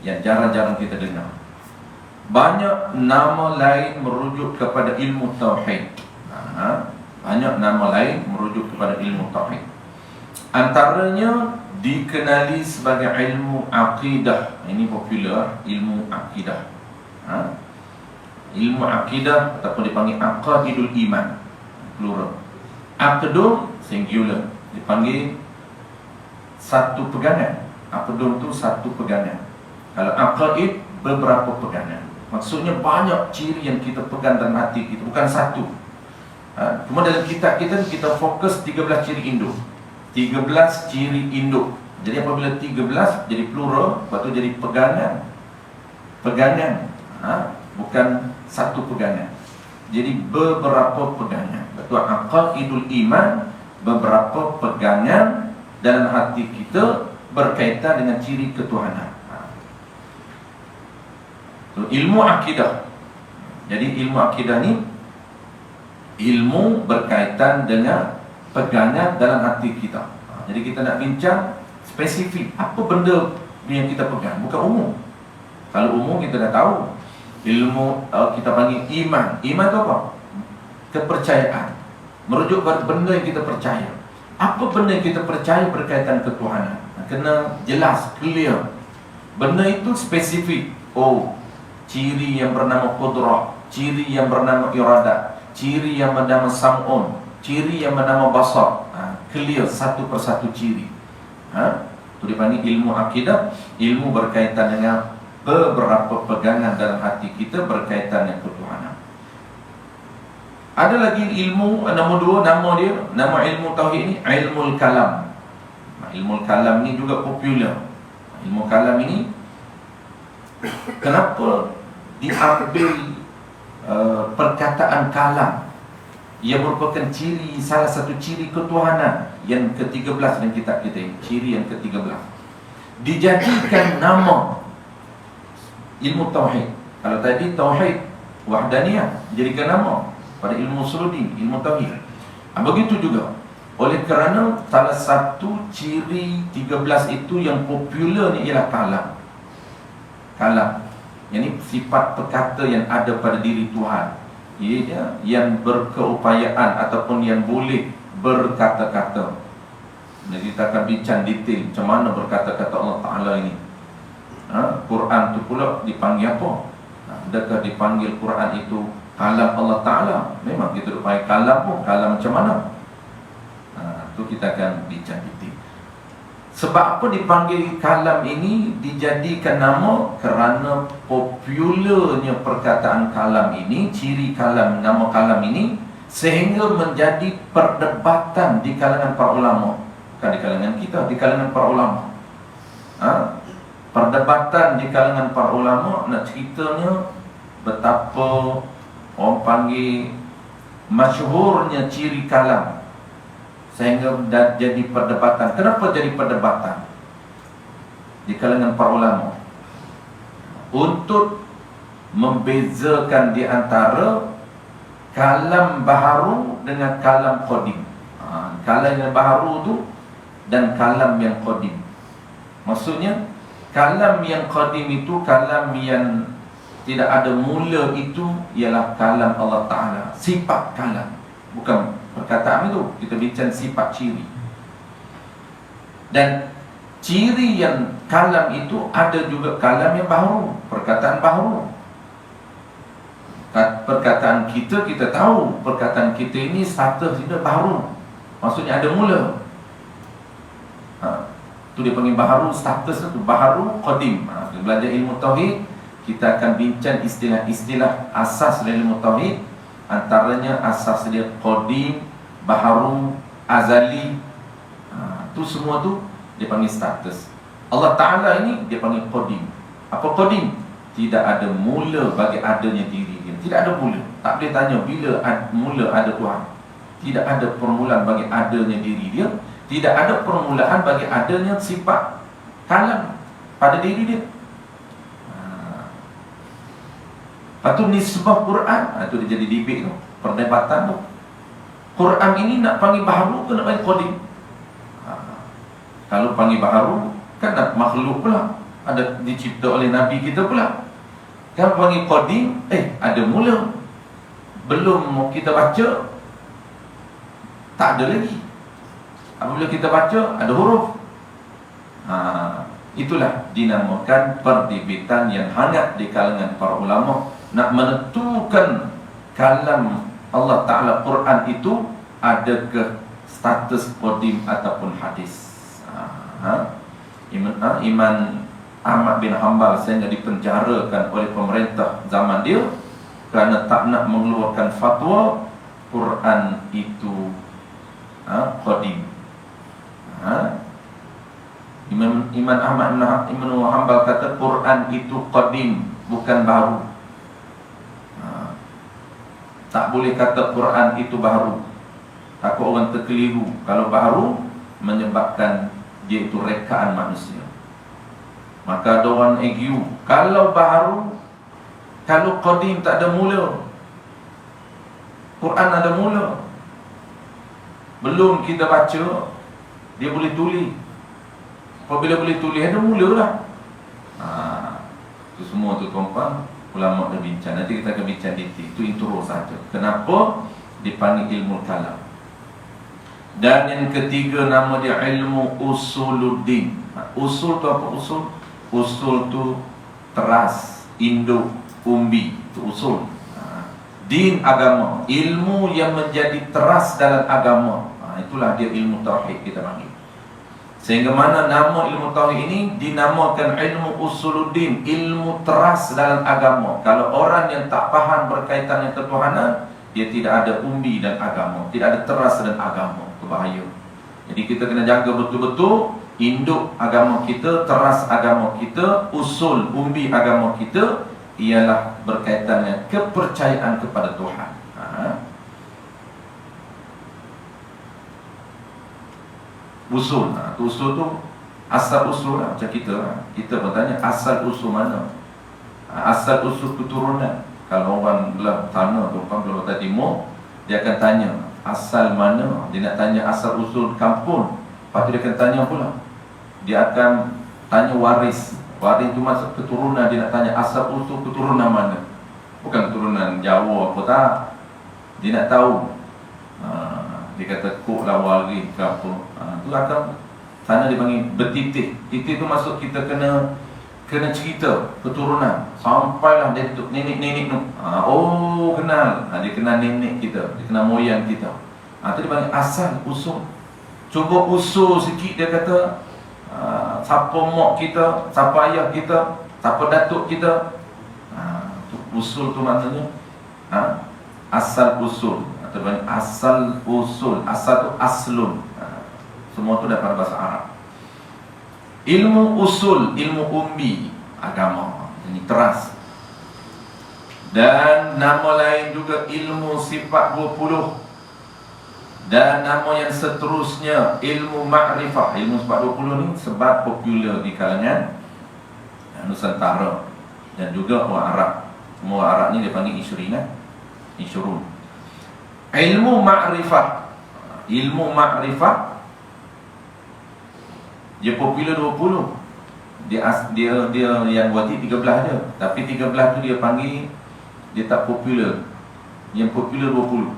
yang jarang-jarang kita dengar. Banyak nama lain merujuk kepada ilmu tauhid. Banyak nama lain merujuk kepada ilmu tauhid. Antaranya dikenali sebagai ilmu akidah. Ini popular, ilmu akidah. Ilmu akidah ataupun dipanggil aqaidul iman, plural. Aqdun singular, dipanggil satu pegangan. Aqdun tu satu pegangan. Kalau aqaid beberapa pegangan. Maksudnya banyak ciri yang kita pegang dalam hati kita, bukan satu. Cuma dalam kitab kita fokus 13 ciri induk. 13 ciri induk. Jadi apabila 13 jadi plural, lepas tu jadi pegangan. Pegangan, bukan satu pegangan. Jadi beberapa pegangan. Betul, aqaidul iman, beberapa pegangan dalam hati kita berkaitan dengan ciri ketuhanan. So, ilmu akidah. Jadi ilmu akidah ni ilmu berkaitan dengan pegangan dalam hati kita. Jadi kita nak bincang spesifik apa benda yang kita pegang, bukan umum. Kalau umum kita dah tahu. Ilmu kita panggil iman. Iman tu apa? Kepercayaan. Merujuk pada benda yang kita percaya. Apa benda yang kita percaya berkaitan ketuhanan? Kena jelas, clear. Benda itu spesifik. Oh, ciri yang bernama qudrah, ciri yang bernama iradat, ciri yang bernama sam'un, ciri yang bernama basar. Clear satu persatu ciri. Itu dipanggil ilmu akidah. Ilmu berkaitan dengan beberapa pegangan dalam hati kita berkaitan dengan ketuhanan. Ada lagi ilmu nombor 2, nama ilmu tauhid ni ilmu kalam. Ilmu kalam ni juga popular. Ilmu kalam ini kenapa diambil perkataan kalam yang merupakan ciri, salah satu ciri ketuhanan yang ke-13 dalam kitab kita ini, ciri yang ke-13, dijadikan nama ilmu tauhid. Kalau tadi tauhid wahdaniyah, dijadikan nama pada ilmu usuluddin, ilmu tauhid. Begitu juga oleh kerana salah satu ciri 13 itu yang popular ni ialah kalam. Kalam, yang ini sifat perkata yang ada pada diri Tuhan, yang berkeupayaan ataupun yang boleh berkata-kata. Jadi kita akan bincang detail macam mana berkata-kata Allah Ta'ala ini. Quran tu pula dipanggil apa? Adakah dipanggil Quran itu kalam Allah Ta'ala? Memang kita dipanggil kalam pun. Kalam macam mana? Itu kita akan bincang detail. Sebab apa dipanggil kalam ini dijadikan nama? Kerana popularnya perkataan kalam ini, ciri kalam, nama kalam ini, sehingga menjadi perdebatan di kalangan para ulama. Bukan di kalangan kita, di kalangan para ulama. Perdebatan di kalangan para ulama, nak ceritanya betapa orang panggil masyhurnya ciri kalam, sehingga jadi perdebatan. Kenapa jadi perdebatan di kalangan para ulama? Untuk membezakan di antara kalam baharu dengan kalam qadim. Kalam yang baharu tu dan kalam yang qadim. Maksudnya kalam yang qadim itu, kalam yang tidak ada mula itu, ialah kalam Allah Ta'ala. Sifat kalam, bukan perkataan itu. Kita bincang sifat ciri. Dan ciri yang kalam itu ada juga kalam yang baharu, perkataan baharu. Perkataan kita tahu perkataan kita ini status dia baharu. Maksudnya ada mula. Itu dia panggil baharu, status itu baharu, qadim. Kita belajar ilmu tauhid, kita akan bincang istilah-istilah asas dari ilmu tauhid. Antaranya asas dia qadim, baharu, azali. Itu semua tu dia panggil status. Allah Ta'ala ini dia panggil qadim. Apa qadim? Tidak ada mula bagi adanya diri dia. Tidak ada mula. Tak boleh tanya bila mula ada Tuhan. Tidak ada permulaan bagi adanya diri dia. Tidak ada permulaan bagi adanya sifat kalam pada diri dia. Lepas tu nisbah Quran, itu dia jadi debate tu, perdebatan tu. Quran ini nak panggil baharu ke nak panggil qadim? Kalau panggil baharu, kan nak makhluk pula. ada dicipta oleh Nabi kita pula. Kan panggil qadim, ada mula. Belum kita baca, tak ada lagi. Apabila kita baca, ada huruf. Itulah dinamakan perdebatan yang hangat di kalangan para ulama, nak menentukan kalam Allah Ta'ala Quran itu adakah status qadim ataupun hadis. Imam Ahmad bin Hanbal sehingga dipenjarakan oleh pemerintah zaman dia kerana tak nak mengeluarkan fatwa Quran itu qadim. Imam Ahmad bin Hanbal kata Quran itu qadim, bukan baru. Tak boleh kata Quran itu baru. Takut orang terkeliru. Kalau baru, menyebabkan dia itu rekaan manusia. Maka ada orang argue, kalau baru, kalau qadim tak ada mula, Quran ada mula, belum kita baca, dia boleh tulis. Apabila boleh tulis, ada mula lah. Itu semua tu tuan-tuan, ulama dah bincang. Nanti kita akan bincang detail. Itu intro saja. Kenapa dipanggil ilmu kalam. Dan yang ketiga nama dia ilmu usuluddin. Usul tu apa usul? Usul tu teras, induk, umbi. Itu usul. Din agama, ilmu yang menjadi teras dalam agama. Itulah dia ilmu tauhid kita panggil. Sehingga mana nama ilmu tauhid ini dinamakan ilmu usuluddin, ilmu teras dalam agama. Kalau orang yang tak faham berkaitan dengan ketuhanan, dia tidak ada umbi dan agama, tidak ada teras dan agama. Bahaya. Jadi kita kena jaga betul-betul induk agama kita, teras agama kita, usul umbi agama kita ialah berkaitan dengan kepercayaan kepada Tuhan. Usul. Usul tu asal usul lah. Macam kita bertanya asal usul mana? Asal usul keturunan. Kalau orang belah tanah tu, belah Batak Timur, dia akan tanya asal mana. Dia nak tanya asal usul kampung. Lepas tu dia akan tanya pula, dia akan tanya waris. Waris itu masuk keturunan. Dia nak tanya asal usul keturunan mana. Bukan keturunan Jawa apa tak. Dia nak tahu. Dia kata kok lah waris ke apa. Itu akan sana dia panggil bertitik. Titik tu masuk kita kena cerita keturunan. Sampailah dia tu nenek-nenek tu. Oh kenal. Dia kenal nenek kita, dia kenal moyang kita. Itu dia panggil asal usul. Cuba usul sikit, dia kata siapa mak kita, siapa ayah kita, siapa datuk kita. Usul tu maknanya asal usul. Atau panggil asal usul. Asal tu aslun. Semua tu daripada bahasa Arab. Ilmu usul, ilmu umbi agama, ini teras. Dan nama lain juga ilmu sifat 20. Dan nama yang seterusnya ilmu ma'rifah. Ilmu sifat 20 ni sebab popular di kalangan Nusantara dan juga orang Arab. Semua Arab ni dia panggil Ishrun. Ilmu ma'rifah. Ilmu ma'rifah dia popular 20. Dia yang wajib 13 je. Tapi 13 tu dia panggil, dia tak popular. Yang popular 20.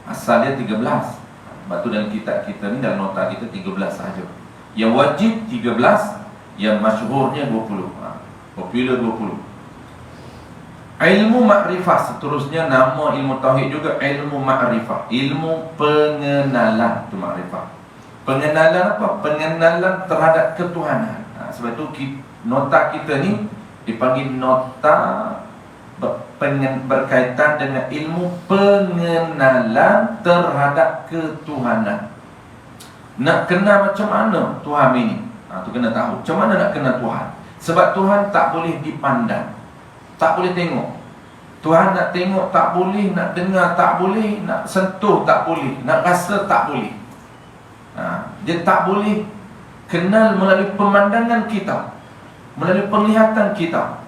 Asal dia 13. Sebab tu dalam kitab kita ni, dalam nota kita 13 saja. Yang wajib 13, yang masyhurnya 20. Popular 20. Ilmu ma'rifah seterusnya nama ilmu tauhid juga ilmu ma'rifah. Ilmu pengenalan tu ma'rifah. Pengenalan apa? Pengenalan terhadap ketuhanan. Sebab itu nota kita ni dipanggil nota berkaitan dengan ilmu pengenalan terhadap ketuhanan. Nak kenal macam mana Tuhan ini? Tu kena tahu. Macam mana nak kenal Tuhan? Sebab Tuhan tak boleh dipandang, tak boleh tengok. Tuhan nak tengok tak boleh, nak dengar tak boleh, nak sentuh tak boleh, nak rasa tak boleh. Dia tak boleh kenal melalui pemandangan kita, melalui penglihatan kita.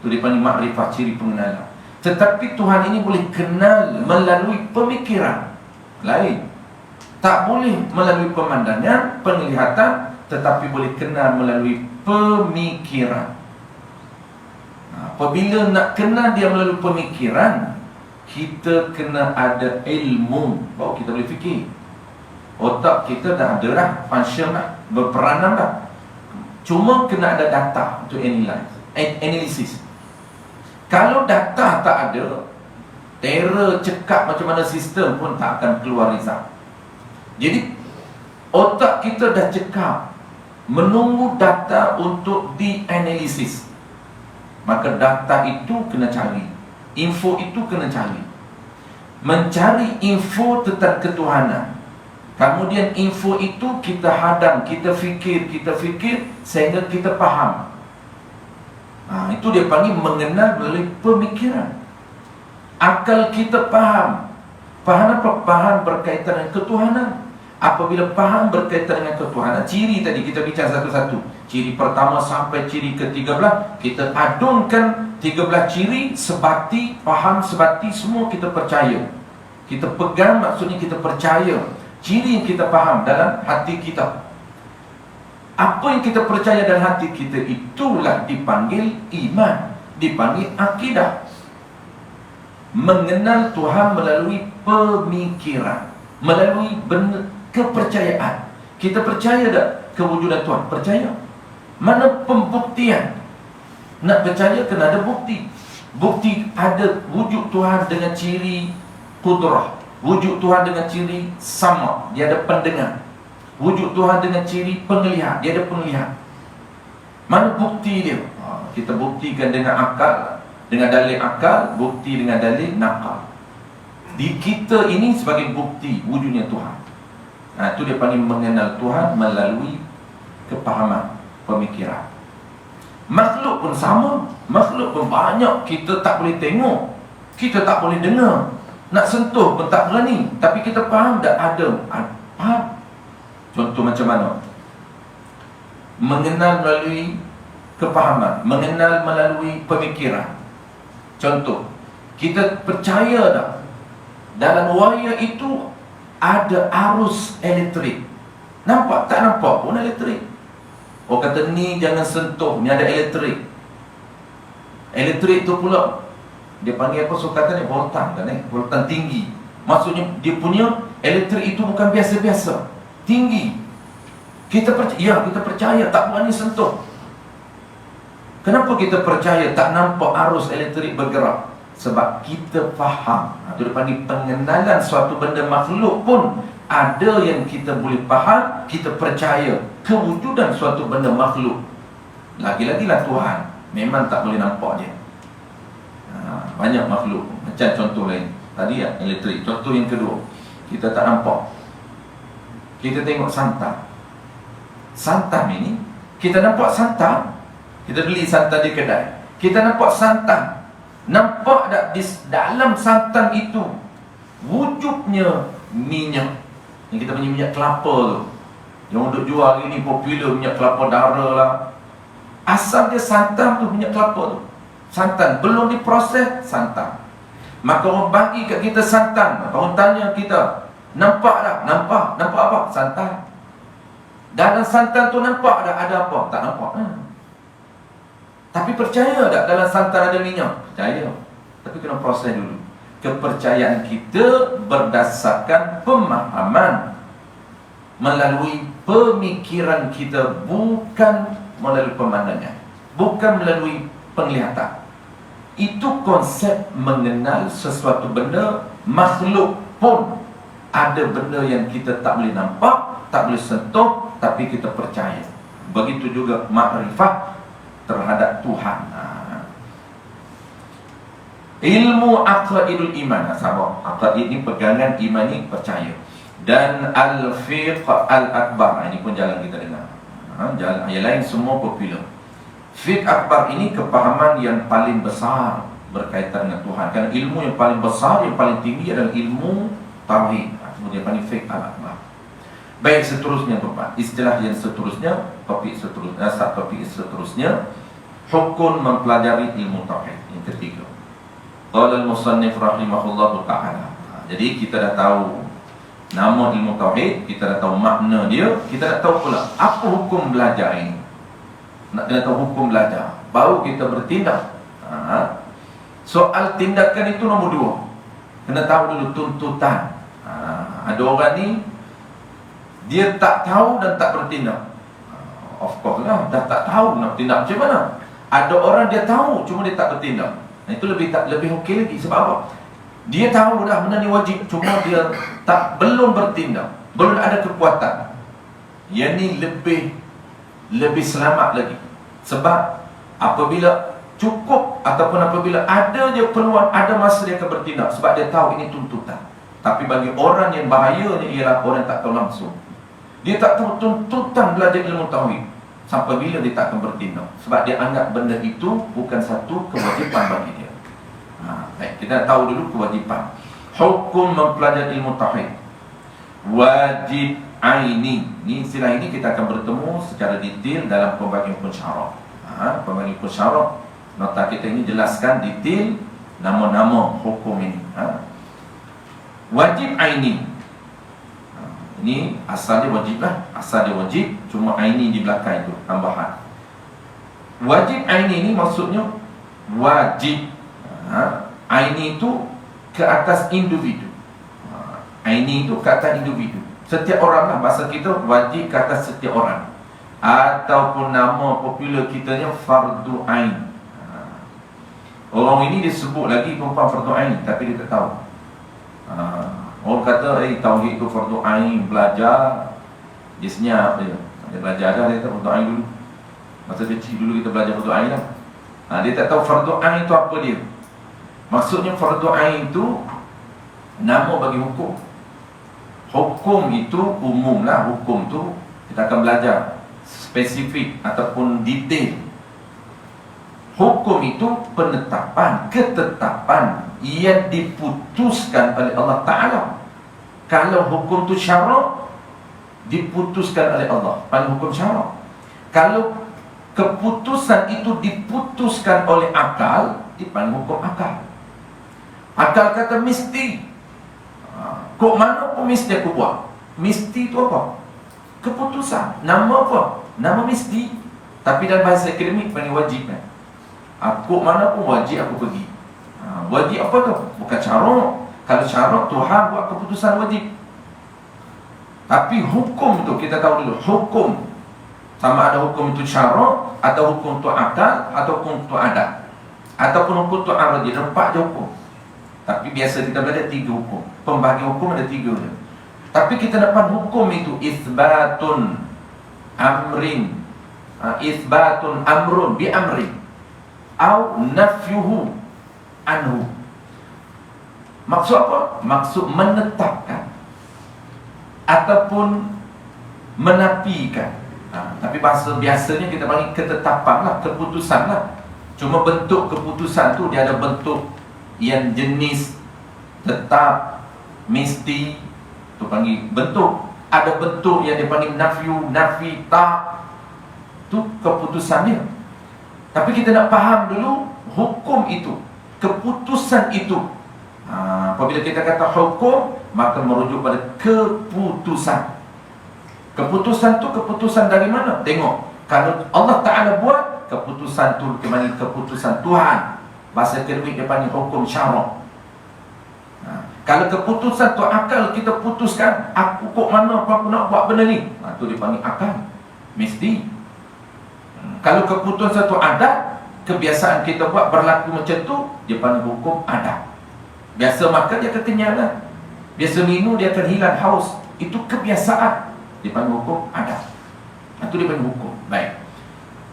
Itu dipanggil makrifah, ciri pengenalan. Tetapi Tuhan ini boleh kenal melalui pemikiran lain. Tak boleh melalui pemandangan, penglihatan, tetapi boleh kenal melalui pemikiran. Apabila nak kenal dia melalui pemikiran, kita kena ada ilmu, baru kita boleh fikir. Otak kita dah ada dah, function dah, berperanan dah. Cuma kena ada data untuk analisis. Kalau data tak ada, terror cekap macam mana sistem pun tak akan keluar result. Jadi otak kita dah cekap, menunggu data untuk dianalisis. Maka data itu kena cari, info itu kena cari. Mencari info tentang ketuhanan. Kemudian info itu kita hadam, kita fikir sehingga kita faham. Itu dia panggil mengenal melalui pemikiran. Akal kita faham. Faham apa? Faham berkaitan dengan ketuhanan. Apabila faham berkaitan dengan ketuhanan, ciri tadi kita bincang satu-satu. Ciri pertama sampai ciri ke-13, kita adunkan 13 ciri sebati, faham sebati, semua kita percaya. Kita pegang, maksudnya kita percaya. Ciri yang kita faham dalam hati kita. Apa yang kita percaya dalam hati kita, itulah dipanggil iman, dipanggil akidah. Mengenal Tuhan melalui pemikiran, melalui kepercayaan. Kita percaya tak kewujudan Tuhan? Percaya. Mana pembuktian? Nak percaya kena ada bukti. Bukti ada wujud Tuhan dengan ciri kudrah. Wujud Tuhan dengan ciri sama, dia ada pendengar. Wujud Tuhan dengan ciri penglihat, dia ada penglihat. Mana bukti dia? Kita buktikan dengan akal, dengan dalil akal, bukti dengan dalil nakal. Di kita ini sebagai bukti wujudnya Tuhan. Itu dia panggil mengenal Tuhan melalui kepahaman, pemikiran. Makhluk pun sama. Makhluk pun banyak. Kita tak boleh tengok, kita tak boleh dengar, nak sentuh pun tak berani. Tapi kita faham tak? Ada. Faham. Contoh macam mana? Mengenal melalui kepahaman, mengenal melalui pemikiran. Contoh, kita percaya tak dalam wayar itu ada arus elektrik? Nampak? Tak nampak pun elektrik. Oh kata ni jangan sentuh, ni ada elektrik. Elektrik tu pula dia panggil apa sukatan ni? Voltan kan voltan tinggi. Maksudnya dia punya elektrik itu bukan biasa-biasa, tinggi. Kita percaya, kita percaya tak berani sentuh. Kenapa kita percaya tak nampak arus elektrik bergerak? Sebab kita faham. Itu dia panggil pengenalan suatu benda makhluk pun ada yang kita boleh faham, kita percaya kewujudan suatu benda makhluk. Lagi-lagilah Tuhan, memang tak boleh nampak dia. Banyak makhluk. Macam contoh lain tadi ya, elektrik. Contoh yang kedua, kita tak nampak. Kita tengok santan. Santan ini, kita nampak santan. Kita beli santan di kedai, kita nampak santan. Nampak tak di dalam santan itu wujudnya minyak, yang kita punya minyak kelapa tu, yang untuk jual hari ni popular, minyak kelapa darah lah. Asal dia santan tu, minyak kelapa tu santan, belum diproses santan. Maka orang bagi kat kita santan. Orang tanya kita, nampak tak? Nampak. Nampak apa? Santan. Dalam santan tu nampak tak ada apa? Tak nampak. Tapi percaya tak dalam santan ada minyak? Percaya. Tapi kena proses dulu. Kepercayaan kita berdasarkan pemahaman, melalui pemikiran kita, bukan melalui pemandangan, bukan melalui penglihatan. Itu konsep mengenal sesuatu benda. Makhluk pun ada benda yang kita tak boleh nampak, tak boleh sentuh, tapi kita percaya. Begitu juga makrifat terhadap Tuhan. Ilmu aqaidul iman. Sabar. Aqaid ini pegangan, iman ini percaya. Dan al-fiqh al-akbar. Ini pun jalan kita dengar. Jalan yang lain semua popular. Fiqh akbar ini kepahaman yang paling besar berkaitan dengan Tuhan. Kerana ilmu yang paling besar, yang paling tinggi adalah ilmu tauhid. Kemudian paling fiqh al-akbar. Baik, seterusnya Bapak, istilah yang seterusnya, topik seterusnya, hukum mempelajari ilmu tauhid. Yang ketiga, qala al-musannif rahimahullahu ta'ala. Jadi kita dah tahu Nama ilmu tauhid, kita dah tahu makna dia, kita dah tahu pula apa hukum belajar ini. Nak kena tahu hukum belajar, baru kita bertindak. Soal tindakan itu nombor 2. Kena tahu dulu tuntutan. Ada orang ni dia tak tahu dan tak bertindak. Of course lah, dah tak tahu nak tindak macam mana. Ada orang dia tahu, cuma dia tak bertindak. Itu lebih okey lagi. Sebab apa? Dia tahu dah benda ni wajib, cuma dia belum bertindak, belum ada kekuatan. Yang ni lebih selamat lagi. Sebab apabila cukup ataupun apabila ada je peluang, ada masa dia akan bertindak, sebab dia tahu ini tuntutan. Tapi bagi orang yang bahayanya ialah orang yang tak tahu langsung. Dia tak tahu tuntutan belajar ilmu tauhid, sampai bila dia tak akan bertindak, sebab dia anggap benda itu bukan satu kewajipan bagi dia. Baik, kita tahu dulu kewajipan. Hukum mempelajari ilmu tauhid. Wajib aini. Ni istilah ini kita akan bertemu secara detail dalam pembagian pensyarah. Pembagian pensyarah, nota kita ini jelaskan detail nama-nama hukum ini. Wajib aini. Ini asal dia wajib lah. Asal dia wajib, cuma aini di belakang itu tambahan. Wajib aini ini maksudnya wajib. Aini itu ke atas individu. Aini itu ke atas individu. Setiap orang lah, bahasa kita wajib ke atas setiap orang. Ataupun nama popular kitanya fardu ain. Orang ini disebut lagi perempuan fardu ain, tapi dia tak tahu. Orang kata tauhid itu fardu ain, belajar dia senyap dia. Dia belajar dah, dia tak fardu ain dulu. Masa kecil dulu kita belajar fardu ain lah. Dia tak tahu fardu ain itu apa dia. Maksudnya fardu ain itu nama bagi hukum. Hukum itu umum lah. Hukum tu kita akan belajar spesifik ataupun detail. Hukum itu penetapan, ketetapan yang diputuskan oleh Allah Ta'ala. Kalau hukum tu syarak, diputuskan oleh Allah, pada hukum syarak. Kalau keputusan itu diputuskan oleh akal, dipanggil hukum akal. Akal kata mesti. Kok mana pun mesti aku buat. Mesti itu apa? Keputusan. Nama apa? Nama mesti. Tapi dalam bahasa akademik panggil wajib kan? Kok mana pun wajib aku pergi. Wajib apa tu? Bukan syarak. Kalau syarak, Tuhan buat keputusan wajib. Tapi hukum tu kita tahu dulu. Hukum, sama ada hukum itu syarak, atau hukum itu akal, atau hukum itu adat, ataupun hukum itu aradi. 4 je hukum. Tapi biasa kita belajar 3 hukum. Pembagi hukum ada 3 je. Tapi kita dapat hukum itu isbatun amrin, isbatun amrun bi amrin, au nafyuhu anhu. Maksud apa? Maksud menetapkan ataupun menafikan. Tapi bahasa biasanya kita panggil ketetapan lah, keputusan lah. Cuma bentuk keputusan tu dia ada bentuk yang jenis tetap, mesti, tu panggil bentuk. Ada bentuk yang dipanggil nafyu, nafi, tak. Tu keputusan dia. Tapi kita nak faham dulu hukum itu, keputusan itu. Apabila kita kata hukum, maka merujuk pada keputusan. Keputusan tu keputusan dari mana? Tengok, kalau Allah Ta'ala buat, keputusan tu kemana? Keputusan Tuhan. Bahasa akademik dia panggil hukum syarak. Kalau keputusan tu akal kita putuskan, aku kok mana aku nak buat benda ni, tu dia panggil akal, mesti. Kalau keputusan tu adat, kebiasaan kita buat berlaku macam tu, dia panggil hukum adat. Biasa makan dia akan kenyang, biasa minum dia akan hilang haus, itu kebiasaan, dia panggil hukum adat. Itu dia panggil hukum. Baik.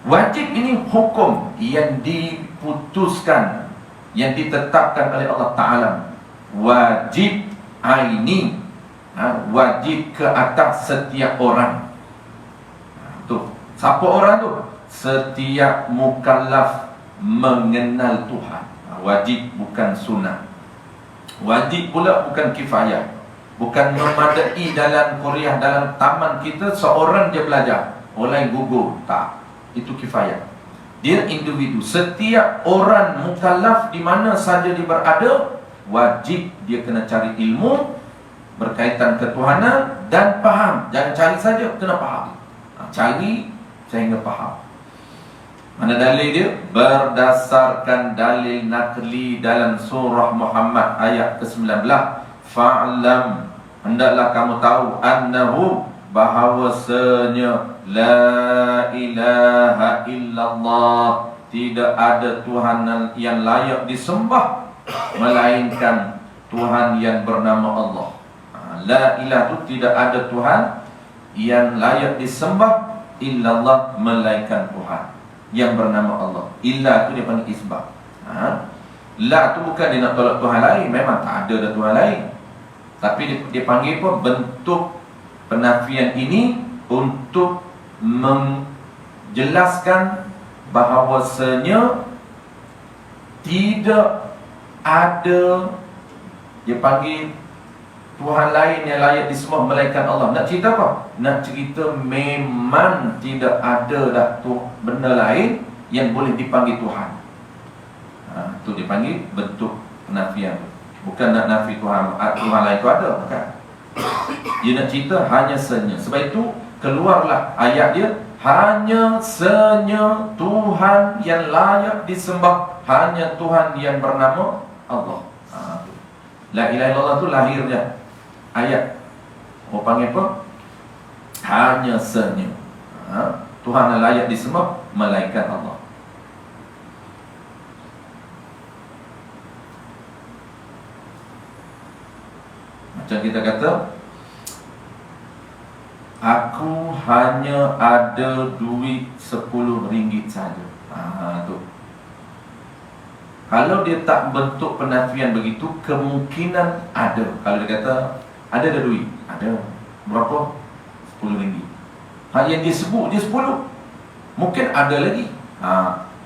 Wajib ini hukum yang diputuskan, yang ditetapkan oleh Allah Ta'ala. Wajib aini, wajib ke atas setiap orang. Tu, siapa orang tu? Setiap mukallaf mengenal Tuhan. Wajib bukan sunnah. Wajib pula bukan kifayah. Bukan memadai dalam kuliah, dalam taman kita seorang dia belajar, orang gugur. Tak, itu kifayah. Dia individu. Setiap orang mukallaf di mana saja dia berada, wajib dia kena cari ilmu berkaitan ketuhanan dan faham. Jangan cari saja, kena faham. Cari sehingga faham. Mana dalil dia? Berdasarkan dalil nakli dalam surah Muhammad ayat ke-19. Fa'lam, hendaklah kamu tahu, annahu, bahawasanya, la ilaha illallah, tidak ada Tuhan yang layak disembah melainkan Tuhan yang bernama Allah. La ilaha itu tidak ada Tuhan yang layak disembah illallah, melainkan Tuhan yang bernama Allah. Illa itu dia panggil isbah. La itu bukan dia nak tolak Tuhan lain, memang tak ada dah Tuhan lain, tapi dia panggil apa? Bentuk penafian ini untuk menjelaskan bahawasanya tidak ada, dia panggil Tuhan lain yang layak disembah melainkan Allah. Nak cerita apa? Nak cerita memang tidak ada dah benda lain yang boleh dipanggil Tuhan. Itu dipanggil bentuk penafian. Bukan nak nafi Tuhan lain itu ada, bukan. Dia nak cerita hanya senya. Sebab itu keluarlah ayat dia, hanya senya Tuhan yang layak disembah, hanya Tuhan yang bernama Allah. La ilaha illallah tu lahirnya ayat. Orang panggil apa? Hanya senya Tuhan yang layak disembah melainkan Allah. Macam kita kata, aku hanya ada duit 10 ringgit saja. Tu. Kalau dia tak bentuk penafian begitu, kemungkinan ada. Kalau dia kata ada duit, ada berapa? 10 ringgit. Yang dia sebut dia 10, mungkin ada lagi.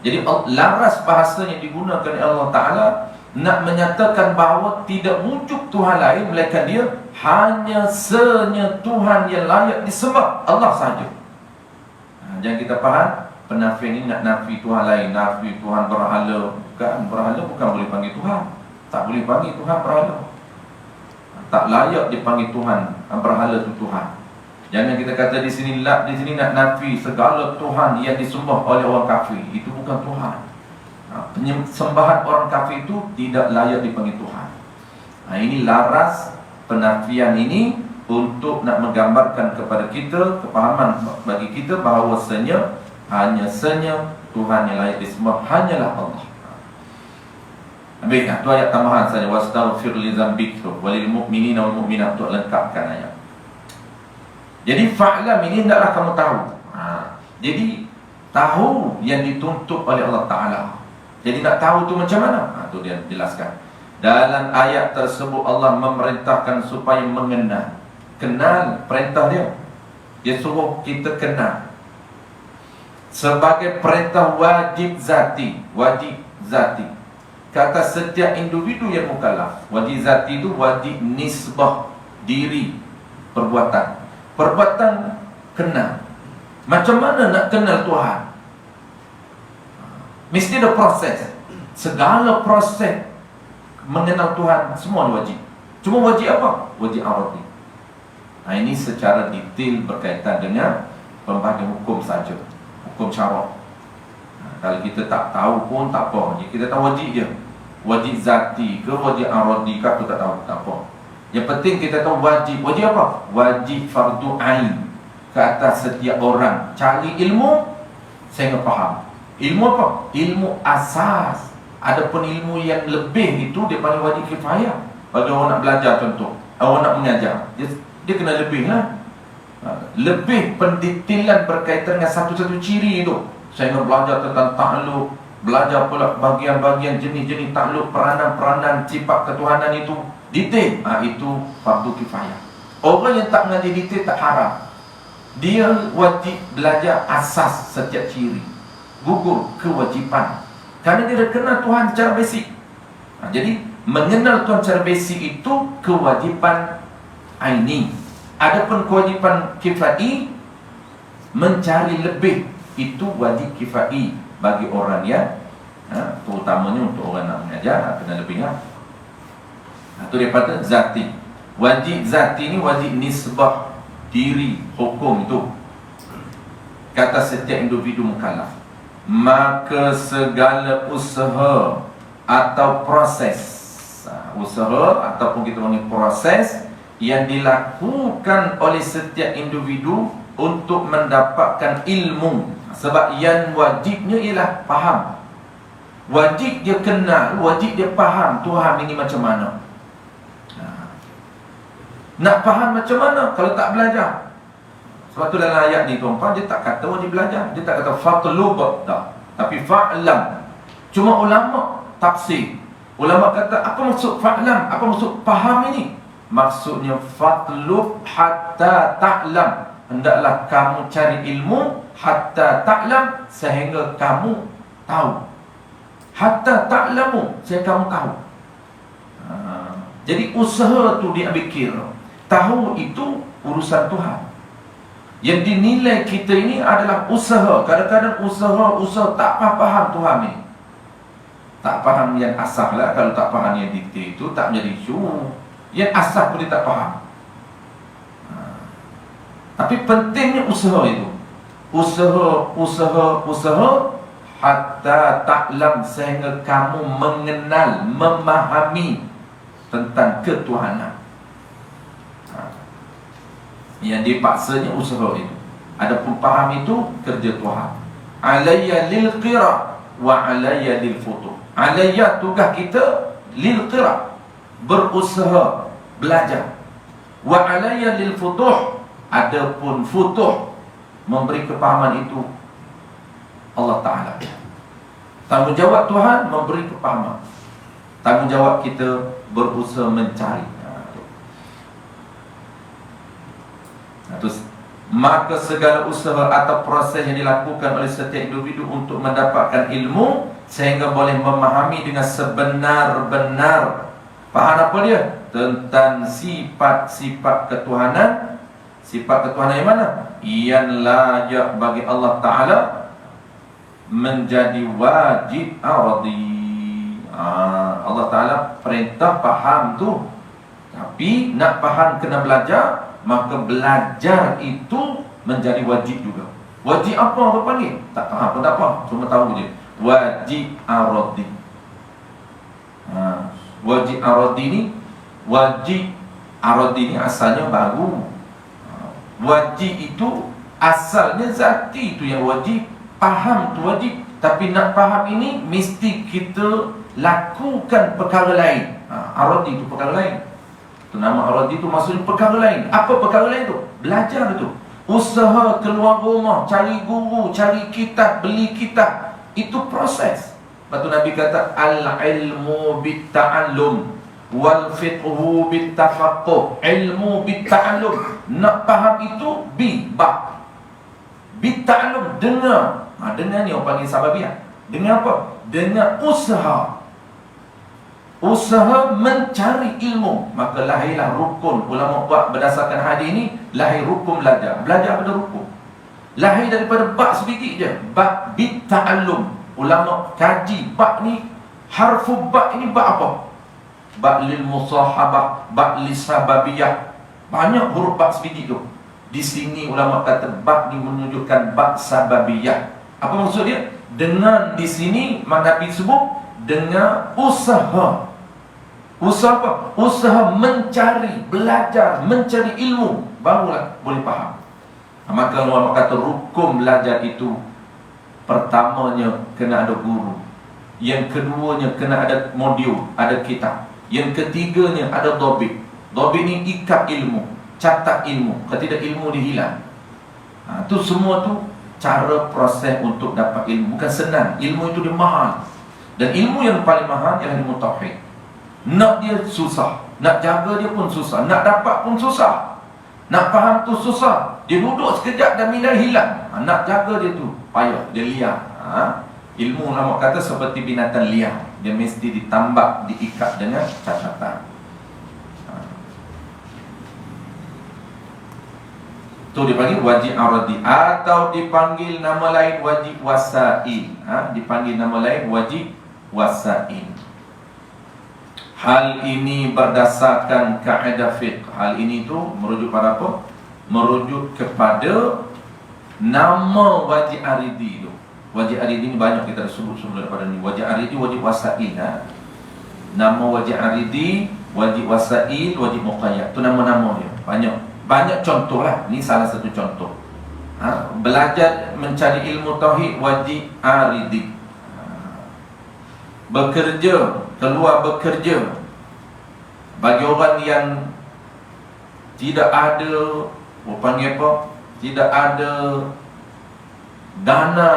Jadi laras bahasa yang digunakan oleh Allah Ta'ala nak menyatakan bahawa tidak wujud Tuhan lain melainkan dia, hanya senya Tuhan yang layak disembah, Allah sahaja. Jangan kita faham penafian ini nak nafi Tuhan lain, nafi Tuhan berhala. Berhala bukan boleh panggil Tuhan. Tak boleh panggil Tuhan berhala. Tak layak dipanggil Tuhan. Berhala itu Tuhan. Jangan kita kata di sini nak nafi segala Tuhan yang disembah oleh orang kafir. Itu bukan Tuhan. Penyembahan orang kafir itu tidak layak dipanggil Tuhan. Ini laras penafian ini untuk nak menggambarkan kepada kita, kepahaman bagi kita bahawasanya hanya senya Tuhan yang layak disembah hanyalah Allah. Baik, itu ayat tambahan saja. Wastaghfir li dzambik walil mu'minina wal mu'minat, untuk lengkapkan ayat. Jadi fa'lam ini hendaklah kamu tahu. Jadi tahu yang dituntut oleh Allah Ta'ala. Jadi nak tahu tu macam mana? Itu dia jelaskan. Dalam ayat tersebut Allah memerintahkan supaya mengenal. Kenal, perintah dia. Dia suruh kita kenal. Sebagai perintah wajib zati. Wajib zati. Kata setiap individu yang mukallaf. Wajib zati itu wajib nisbah diri, perbuatan. Perbuatan kenal. Macam mana nak kenal Tuhan? Mesti ada proses. Segala proses mengenal Tuhan semua wajib. Cuma wajib apa? Wajib aradi. Ini secara detail berkaitan dengan pembahagian hukum saja, hukum syarak. Kalau kita tak tahu pun tak apa. Jadi kita tahu wajib je. Wajib zati ke wajib aradi ke, aku tak tahu, tak apa. Yang penting kita tahu wajib. Wajib apa? Wajib fardu ain ke atas setiap orang. Cari ilmu sehingga faham. Ilmu apa? Ilmu asas. Adapun ilmu yang lebih itu dia panggil wajib kifayah. Bagi orang nak belajar contoh, orang nak mengajar, dia kena lebih lah. Lebih pendetailan berkaitan dengan satu-satu ciri itu. Saya nak belajar tentang takluk, belajar pula bahagian-bahagian jenis-jenis takluk, peranan-peranan sifat ketuhanan itu detail. Itu fardu kifayah. Orang yang tak mengaji detail tak haram. Dia wajib belajar asas setiap ciri. Gugur kewajipan. Kerana dia dah kenal Tuhan secara basic. Jadi mengenal Tuhan secara basic itu kewajipan aini. Adapun kewajipan kifai, mencari lebih, itu wajib kifai bagi orang yang terutamanya untuk orang nak mengajar, kena lebih. Itu daripada zati. Wajib zati ni wajib nisbah diri hukum itu. Kata setiap individu mukallaf. Maka segala usaha atau proses, usaha ataupun kita panggil proses yang dilakukan oleh setiap individu untuk mendapatkan ilmu. Sebab yang wajibnya ialah faham. Wajib dia kenal, wajib dia faham Tuhan ini macam mana. Nak faham macam mana kalau tak belajar? Sebab tu dalam ayat ni tuan-tuan, dia tak kata wajib belajar. Dia tak kata fatlub, tak. Tapi fa'lam. Cuma ulama tafsir, ulama kata apa maksud fa'lam, apa maksud faham ini? Maksudnya fatlub hatta ta'lam. Hendaklah kamu cari ilmu hatta ta'lam, sehingga kamu tahu. Hatta ta'lamu, sehingga kamu tahu. Jadi usaha tu diambil kira. Tahu itu urusan Tuhan. Yang dinilai kita ini adalah usaha. Kadang-kadang usaha tak faham Tuhan ni. Tak faham yang asal lah. Kalau tak faham yang detail itu tak menjadi isu. Yang asal pun dia tak faham. Tapi pentingnya usaha itu. Usaha hatta ta'lam, sehingga kamu mengenal, memahami tentang ketuhanan. Yang dipaksanya usaha itu. Adapun faham itu kerja Tuhan. Alayya lil qira wa alayya lil futuh. Alayya tugas kita lil qira, berusaha belajar. Wa alayya lil futuh, adapun futuh, memberi kepahaman itu Allah Ta'ala. Tanggungjawab Tuhan memberi kepahaman. Tanggungjawab kita berusaha mencari. Terus, maka segala usaha atau proses yang dilakukan oleh setiap individu untuk mendapatkan ilmu sehingga boleh memahami dengan sebenar-benar. Faham apa dia? Tentang sifat-sifat ketuhanan. Sifat ketuhanan yang mana? Yang layak bagi Allah Ta'ala, menjadi wajib aradi. Allah Ta'ala perintah faham tu. Tapi nak faham kena belajar. Maka belajar itu menjadi wajib juga. Wajib apa panggil? Tak faham pun tak apa, cuma tahu je. Wajib aradi. Wajib aradi ni, wajib aradi ni asalnya baru. Wajib itu asalnya zati, itu yang wajib. Faham tu wajib. Tapi nak faham ini mesti kita lakukan perkara lain. Aradi itu perkara lain. Itu nama aradi itu maksudnya perkara lain. Apa perkara lain tu? Belajar itu. Usaha keluar rumah, cari guru, cari kitab, beli kitab. Itu proses. Lepas tu Nabi kata al-ilmu bit-ta'allum wal fiqhu bit-tafaqquh. Ilmu bit-ta'allum. Nak faham itu ba. Bit-ta'allum, dengar. Dengar ni orang panggil sababiyah. Dengar apa? Dengar usaha. Usaha mencari ilmu. Maka lahirlah rukun. Ulama buat berdasarkan hadis ini, lahir rukun belajar. Belajar pada rukun. Lahir daripada bak sedikit je. Bak bit ta'allum. Ulama kaji bak ni, harfu bak ini bak apa? Bak lil musahabah, bak li sababiyah. Banyak huruf bak sedikit tu. Di sini ulama kata bak ni menunjukkan bak sababiyah. Apa maksud dia? Dengan di sini Nabi sebut dengan usaha. Usaha apa? Usaha mencari, belajar, mencari ilmu, barulah boleh faham. Maka ulama kata rukun belajar itu, pertamanya kena ada guru. Yang keduanya kena ada modul, ada kitab. Yang ketiganya ada dhabit. Dhabit ni ikat ilmu, catat ilmu. Kalau tidak ilmu dia hilang. Tu semua tu cara proses untuk dapat ilmu. Bukan senang. Ilmu itu dia mahal. Dan ilmu yang paling mahal ialah ilmu tauhid. Nak dia susah, nak jaga dia pun susah, nak dapat pun susah, nak faham tu susah. Dia duduk sekejap dan minda hilang. Nak jaga dia tu payah, dia liar. Ilmu ulama kata seperti binatang liar. Dia mesti ditambak, diikat dengan catatan. Tu dipanggil wajib aradi, atau dipanggil nama lain wajib wasail. Dipanggil nama lain wajib wasail. Hal ini berdasarkan kaedah fiqh. Hal ini tu merujuk pada apa? Merujuk kepada nama wajib aridi tu. Wajib aridi ni banyak kita dah sebut sebelum daripada ni. Wajib aridi, wajib wasail. Nama wajib aridi, wajib wasail, wajib muqayyad. Tu nama-nama dia. Banyak contoh lah. Ni salah satu contoh. Belajar mencari ilmu tauhid wajib aridi. Bekerja, keluar bekerja. Bagi orang yang tidak ada, panggil apa? Tidak ada dana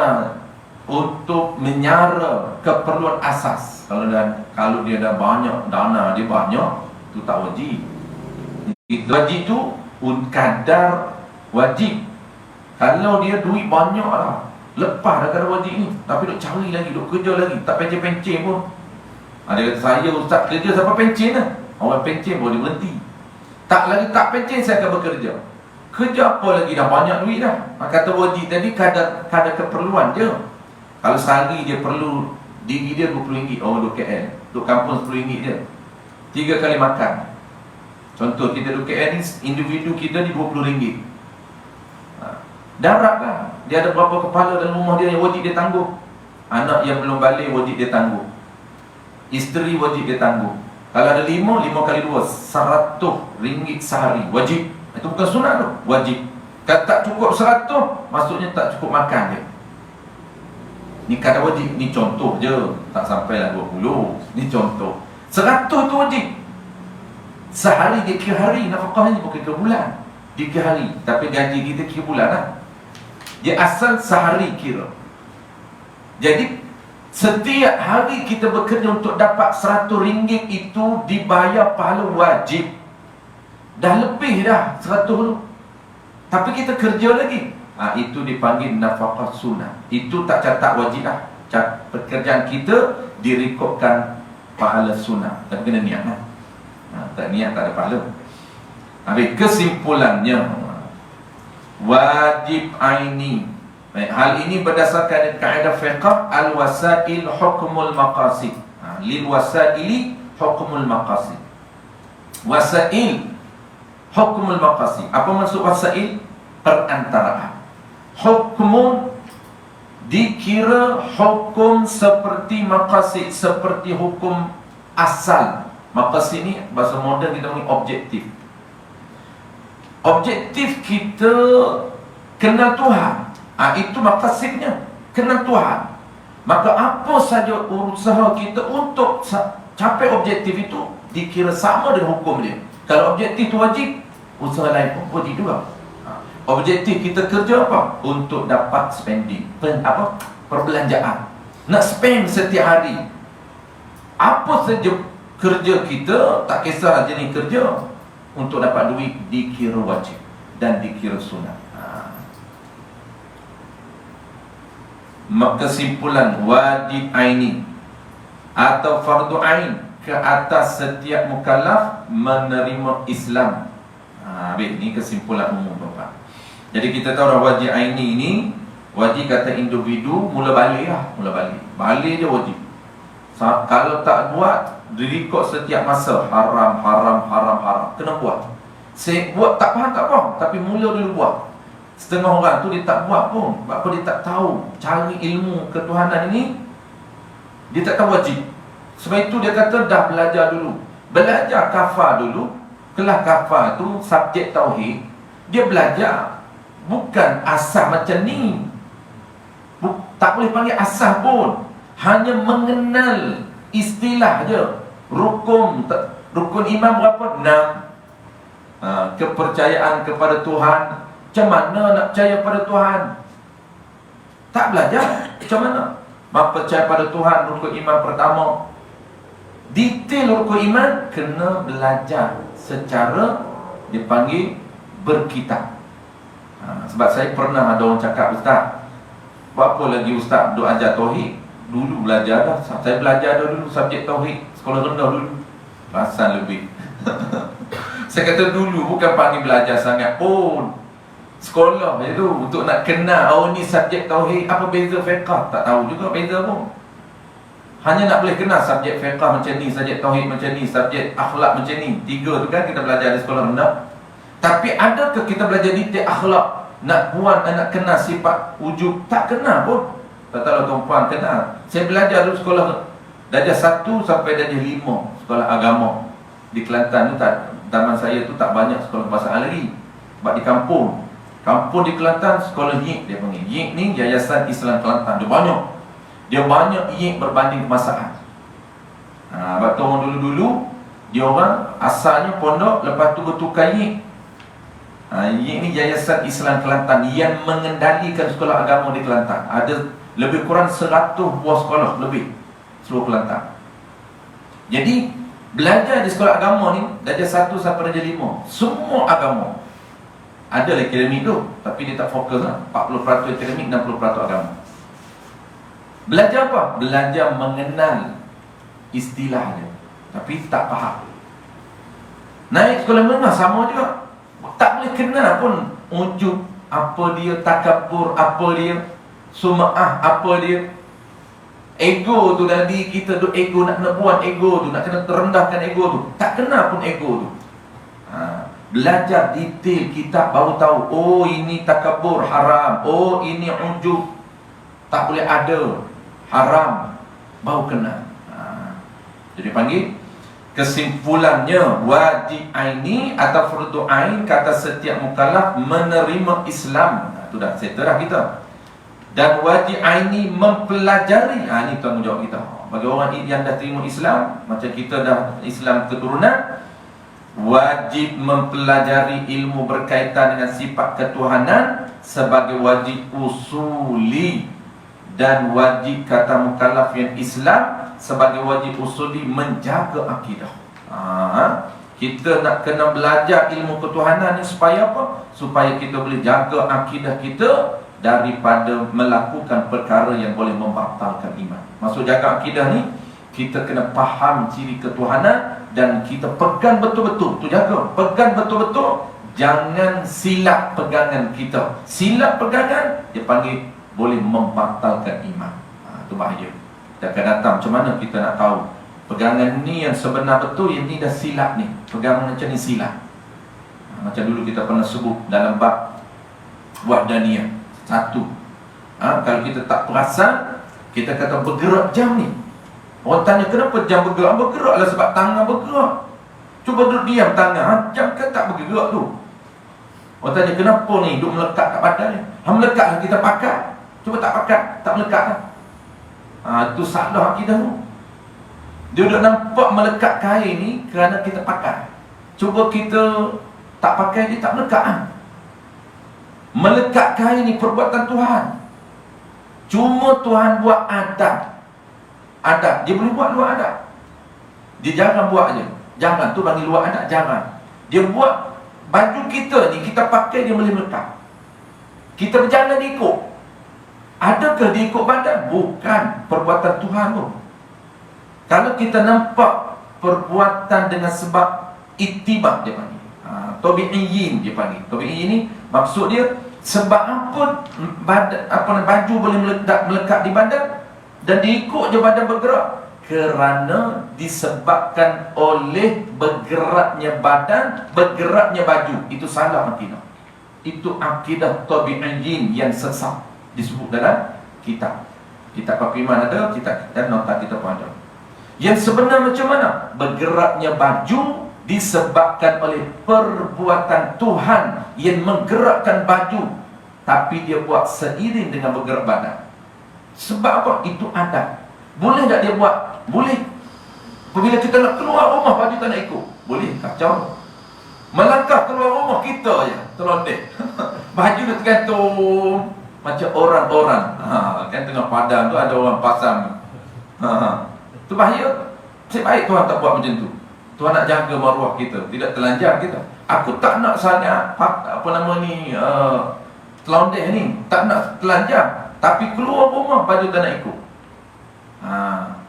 untuk menyara keperluan asas. Kalau dia dah banyak dana, dia banyak, tu tak wajib. Wajib tu kadar wajib. Kalau dia duit banyak lah, lepas dah kadar wajib ni, tapi duk cari lagi, duk kerja lagi, tak pencen-pencen pun. Dia kata, saya ustaz kerja sampai pencen lah. Orang pencen boleh berhenti. Tak lagi tak pencen, saya akan bekerja. Kerja apa lagi, dah banyak duit dah. Kata wajib tadi kadar keperluan je. Kalau sehari dia perlu, diri dia RM20, duk KL, duk kampung RM10 je, 3 kali makan. Contoh kita duk KL ni, individu kita ni RM20. Darab lah. Dia ada berapa kepala dalam rumah dia yang wajib dia tangguh. Anak yang belum balik wajib dia tangguh. Isteri wajib dia tangguh. Kalau ada 5 kali 2, RM100 sehari. Wajib. Itu bukan sunat tu, wajib. Kalau tak cukup 100, maksudnya tak cukup makan dia. Ni kadar wajib. Ni contoh je, tak sampailah 20. Ni contoh. 100 tu wajib. Sehari dia kira hari. Nafkah ni bukan kira bulan, dia kira hari. Tapi gaji kita kira bulan lah. Dia asal sehari kira. Jadi setiap hari kita bekerja untuk dapat RM100 itu dibayar pahala wajib. Dah lebih dah 100 tu, tapi kita kerja lagi. Itu dipanggil nafkah sunnah. Itu tak catat wajib lah. Pekerjaan kita direkodkan pahala sunnah. Tapi kena niat lah. Tak niat tak ada pahala. Habis kesimpulannya, wajib aini. Hal ini berdasarkan kaedah fiqh al-wasail hukmul maqasid. Lil wasaili hukmul maqasid. Wasail hukmul maqasid. Apa maksud wasail? Perantaraan. Hukmun dikira hukum seperti maqasid, seperti hukum asal. Maqasid ni bahasa moden kita panggil objektif. Objektif kita kenal Tuhan. Itu maqasidnya, kenal Tuhan. Maka apa saja usaha kita untuk capai objektif itu dikira sama dengan hukum dia. Kalau objektif itu wajib, usaha lain pun wajib juga. Objektif kita kerja apa? Untuk dapat spending, perbelanjaan. Nak spend setiap hari. Apa saja kerja kita, tak kisah jenis kerja, untuk dapat duit dikira wajib dan dikira sunat. Kesimpulan, wajib aini atau fardu ain ke atas setiap mukallaf menerima Islam. Ini kesimpulan umum Bapak. Jadi kita tahu wajib aini ini, wajib kata individu mula balik lah. Balik je wajib. Kalau tak buat, direkod setiap masa haram. Kena buat. Buat tak faham, tapi mula dulu buat. Setengah orang tu dia tak buat pun. Sebab dia tak tahu cari ilmu ketuhanan ini, dia tak tahu wajib. Sebab itu dia kata dah belajar dulu. Belajar kafar dulu. Kelas kafar tu subjek tauhid. Dia belajar bukan asas macam ni. Tak boleh panggil asas pun. Hanya mengenal istilah je. Rukun iman berapa? 6. Kepercayaan kepada Tuhan. Macam mana nak percaya pada Tuhan? Tak belajar. Macam mana? Percaya pada Tuhan, rukun iman pertama. Detail rukun iman kena belajar secara dipanggil berkitab. Sebab saya pernah ada orang cakap, Ustaz, berapa lagi Ustaz duk ajar tauhid? Dulu belajar dah. Saya belajar dah dulu subjek tauhid, sekolah rendah dulu. Perasan lebih. Saya kata dulu bukan panggil belajar sangat pun. Sekolah je tu untuk nak kenal, ni subjek tauhid. Apa beza fiqh? Tak tahu juga beza pun. Hanya nak boleh kenal subjek fiqh macam ni, subjek tauhid macam ni, subjek akhlak macam ni. 3 tu kan kita belajar di sekolah rendah. Tapi adakah kita belajar detail akhlak? Nak puan, nak kenal sifat wujud? Tak kenal pun. Tak tahu tuan-puan kenal. Saya belajar dulu sekolah darjah 1 sampai darjah 5 sekolah agama di Kelantan tu. Zaman saya tu tak banyak sekolah bahasa Arab. Sebab di kampung di Kelantan sekolah YIK dia panggil. YIK ni Yayasan Islam Kelantan. Dia banyak YIK berbanding kebangsaan. Sebab orang dulu-dulu dia orang asalnya pondok, lepas tu bertukar YIK. YIK ni Yayasan Islam Kelantan yang mengendalikan sekolah agama di Kelantan. Ada lebih kurang 100 buah sekolah lebih seluruh Kelantan. Jadi belajar di sekolah agama ni darjah 1 sampai darjah 5 semua agama. Ada akademik tu, tapi dia tak fokus lah. 40% akademik, 60% agama. Belajar apa? Belajar mengenal istilah dia, tapi tak faham. Naik sekolah menengah sama juga. Tak boleh kenal pun wujud apa dia, takabur apa dia, sum'ah apa dia. Ego tu dalam diri kita tu, ego nak kena buat ego tu, nak kena terendahkan ego tu. Tak kenal pun ego tu. Belajar detail kitab baru tahu, oh ini takabur haram, oh ini ujub tak boleh ada, haram, baru kenal. Jadi panggil kesimpulannya, wajib aini atau fardu ain kata setiap mukallaf menerima Islam. Itu dah settle dah kita. Dan wajib aini mempelajari. Ini tanggungjawab kita. Bagi orang yang dah terima Islam, macam kita dah Islam keturunan, wajib mempelajari ilmu berkaitan dengan sifat ketuhanan sebagai wajib usuli, dan wajib kata mukallaf yang Islam sebagai wajib usuli menjaga akidah. Kita nak kena belajar ilmu ketuhanan ni supaya apa? Supaya kita boleh jaga akidah kita daripada melakukan perkara yang boleh membatalkan iman. Maksud jaga akidah ni, kita kena faham ciri ketuhanan dan kita pegang betul-betul. Tu jaga, pegang betul-betul. Jangan silap pegangan kita. Silap pegangan, dia panggil boleh membatalkan iman. Itu bahaya. Dia akan datang, macam mana kita nak tahu pegangan ni yang sebenar betul, yang ni dah silap ni. Pegangan macam ni silap. Macam dulu kita pernah sebut dalam bab wahdaniyah 1. Kalau kita tak perasan, kita kata bergerak jam ni. Orang tanya kenapa jam bergerak? Bergeraklah sebab tangan bergerak. Cuba duduk diam tangan, jam kan tak bergerak tu. Orang tanya kenapa ni duduk melekat kat badan ni? Melekat lah kita pakai. Cuba tak pakai, tak melekat lah. Itu salah akidah tu. Dia duduk nampak melekat kain ni kerana kita pakai. Cuba kita tak pakai, dia tak melekat lah. Melekat kain ni perbuatan Tuhan. Cuma Tuhan buat adab. Dia boleh buat luar adab. Dia jarang buat je. Jangan tu bagi luar adab, jangan. Dia buat baju kita ni, kita pakai dia boleh melekat. Kita berjalan dia ikut. Adakah dia ikut badan? Bukan. Perbuatan Tuhan tu. Kalau kita nampak perbuatan dengan sebab itibak, dia panggil tabi'iyyin, dia panggil. Tabi'iyyin ni maksud dia sebab apa baju boleh melekat di badan dan diikut je badan bergerak? Kerana disebabkan oleh bergeraknya badan, bergeraknya baju. Itu salah akidah. Itu akidah tabi'iyyin yang sesat, disebut dalam kitab Pak Iman ada, kitab dan nota kita pun ada. Yang sebenar macam mana? Bergeraknya baju disebabkan oleh perbuatan Tuhan yang menggerakkan baju, tapi dia buat seiring dengan bergerak badan. Sebab apa? Itu adab. Boleh tak dia buat? Boleh. Apabila kita nak keluar rumah, baju tak nak ikut, boleh, kacau. Melangkah keluar rumah kita je terlondek. Baju dia tergantung macam orang-orang. Kan tengah padang tu ada orang pasang. Tu bahaya. Sebaik Tuhan tak buat macam tu. Tuhan nak jaga maruah kita, tidak telanjang kita. Aku tak nak sangat terlondek ni, tak nak telanjang, tapi keluar rumah baju tak nak ikut.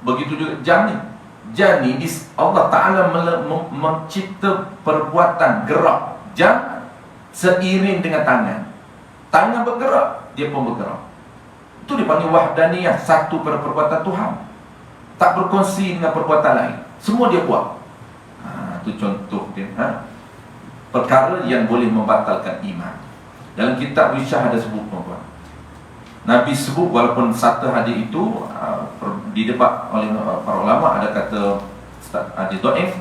Begitu juga jam ni. Jam ni Allah Ta'ala mencipta perbuatan gerak jam seiring dengan tangan. Tangan bergerak, dia pun bergerak. Itu dipanggil wahdaniyah, satu pada perbuatan Tuhan. tak berkongsi dengan perbuatan lain. Semua dia buat. Itu contoh dia. Perkara yang boleh membatalkan iman. Dalam kitab Wisyah ada sebut, tuan-tuan. Nabi sebut, walaupun satu hadis itu didebat oleh para ulama, ada kata hadis dhaif.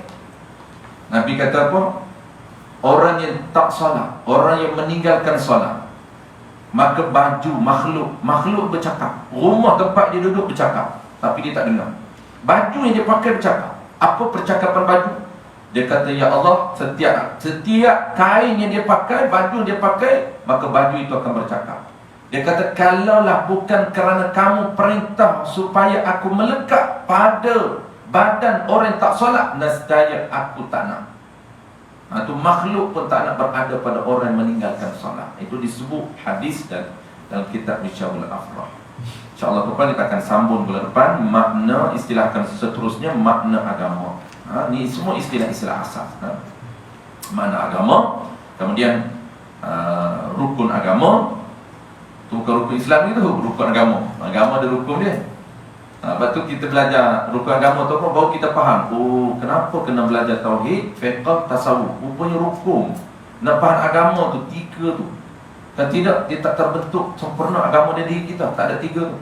Nabi kata apa? Orang yang tak solat, orang yang meninggalkan solat, maka baju makhluk bercakap, rumah tempat dia duduk bercakap, tapi dia tak dengar. Baju yang dia pakai bercakap. Apa percakapan baju? Dia kata, ya Allah, setiap kain yang dia pakai, baju yang dia pakai, maka baju itu akan bercakap. Dia kata, kalaulah bukan kerana kamu perintah supaya aku melekat pada badan orang yang tak solat, nescaya aku tak nak. Itu makhluk pun tak nak berada pada orang yang meninggalkan solat. Itu disebut hadis dan dalam kitab Misyaul Afrah. InsyaAllah tuan kita akan sambung bulan depan makna, istilahkan seterusnya makna agama. Ni semua istilah-istilah asas. Makna agama, kemudian rukun agama. Itu bukan rukun Islam itu, rukun agama. Agama ada rukun dia. Lepas tu kita belajar rukun agama tu apa, baru kita faham, oh kenapa kena belajar tauhid, fiqh, tasawuf. Rupanya rukun. Nak faham agama tu, 3 tu. Kalau tidak, dia tak terbentuk sempurna agama dari diri kita. Tak ada 3 tu.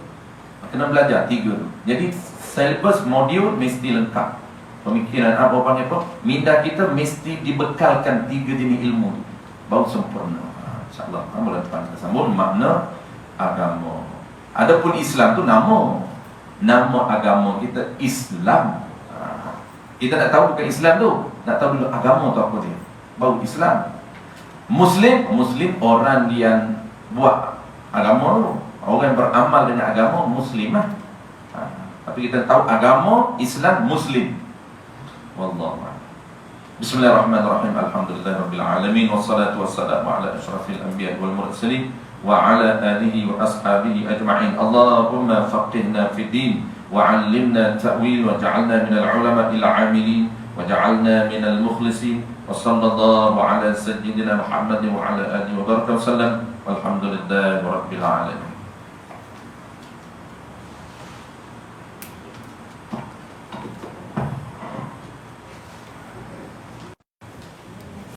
Kena belajar 3 tu. Jadi syllabus modul mesti lengkap. Pemikiran apa panggil apa, minda kita mesti dibekalkan 3 jenis ilmu tu, baru sempurna. InsyaAllah bulan depan kita sambung makna agama. Adapun Islam tu nama agama kita Islam. Kita nak tahu bukan Islam tu, nak tahu dulu agama tu apa dia, baru Islam. Muslim orang yang buat agama tu, orang yang beramal dengan agama Muslim lah. Tapi kita tahu agama Islam Muslim. Wallahu a'lam. Bismillahirrahmanirrahim. Alhamdulillahirabbil alamin, wassalatu wassalamu ala asyrafil anbiya'i wal mursalin wa ala alihi wa ashabihi ajma'in. Allahumma faqihna fid din wa 'allimna ta'wil wa ja'alna minal ulama'il 'amilin wa ja'alna minal mukhlisin. Wa sallallahu ala sayyidina Muhammadin wa ala alihi wa barakatuh. Walhamdulillahi rabbil alamin.